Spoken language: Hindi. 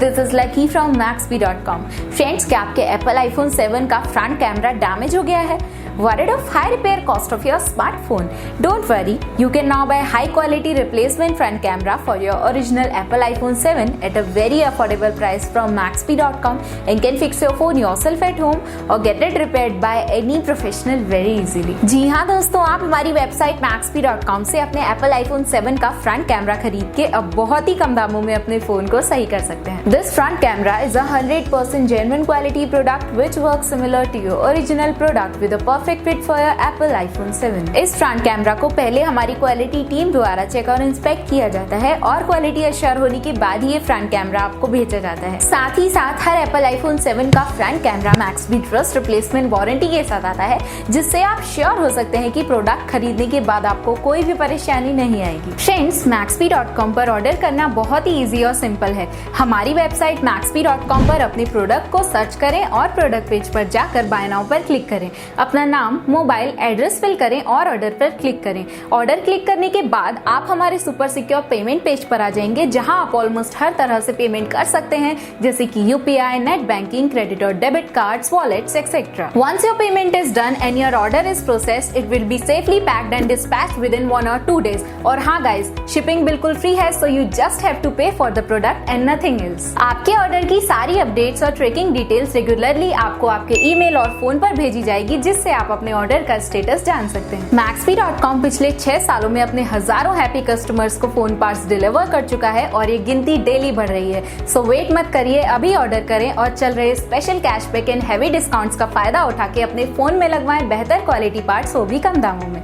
this is Lucky from Maxbhi.com. Friends, क्या आपके एप्पल आईफोन 7 का फ्रंट कैमरा डैमेज हो गया है? Worried of high repair cost of your smartphone? Don't worry, you can now buy high quality replacement front camera for your original Apple iPhone 7 at a very affordable price from Maxbhi.com and can fix your phone yourself at home or get it repaired by any professional very easily. जी हाँ दोस्तों, आप हमारी वेबसाइट Maxbhi.com से अपने Apple iPhone 7 का फ्रंट कैमरा खरीद के अब बहुत ही कम दामों में अपने फोन को सही कर सकते हैं. This front camera is a 100% genuine quality product which works similar to your original product with a perfect fit for your Apple iPhone 7. इस फ्रंट कैमरा को पहले हमारी क्वालिटी टीम द्वारा चेक और इंस्पेक्ट किया जाता है और क्वालिटी अश्योर होने के बाद ही ये फ्रंट कैमरा आपको भेजा जाता है. साथ ही साथ हर Apple iPhone 7 का front camera Maxbhi trust replacement warranty के साथ आता है, जिससे आप श्योर हो सकते हैं कि प्रोडक्ट खरीदने के बाद आपको कोई भी परेशानी नहीं आएगी. फ्रेंड्स, Maxbhi.com पर ऑर्डर करना बहुत ही इजी और सिंपल है. हमारी वेबसाइट Maxbhi.com पर अपने प्रोडक्ट को सर्च करें और प्रोडक्ट पेज पर जाकर बाय नाउ पर क्लिक करें. अपना नाम, मोबाइल एड्रेस फिल करें और ऑर्डर पर क्लिक करें. ऑर्डर क्लिक करने के बाद आप हमारे सुपर सिक्योर पेमेंट पेज पर आ जाएंगे, जहां आप ऑलमोस्ट हर तरह से पेमेंट कर सकते हैं, जैसे कि यूपीआई, नेट बैंकिंग, क्रेडिट और debit cards, wallets etcetera. Once your payment is done and your order is processed, it will be safely packed and dispatched within 1 or 2 days. और हाँ गाइज, शिपिंग बिल्कुल फ्री है, so you just have to pay for the product and nothing else. आपके ऑर्डर की सारी अपडेट्स और ट्रैकिंग डिटेल्स रेगुलरली आपको आपके ईमेल और फोन पर भेजी जाएगी, जिससे आप अपने ऑर्डर का स्टेटस जान सकते हैं. Maxbhi.com पिछले 6 सालों में अपने हजारों हैप्पी कस्टमर्स को फोन पार्ट्स डिलीवर कर चुका है और ये गिनती डेली बढ़ रही है. सो वेट मत करिए, अभी ऑर्डर करें और चल रहे special cashback and heavy discounts का फायदा उठा के अपने फोन में लगवाएं बेहतर क्वालिटी पार्ट्स, वो भी कम दामों में.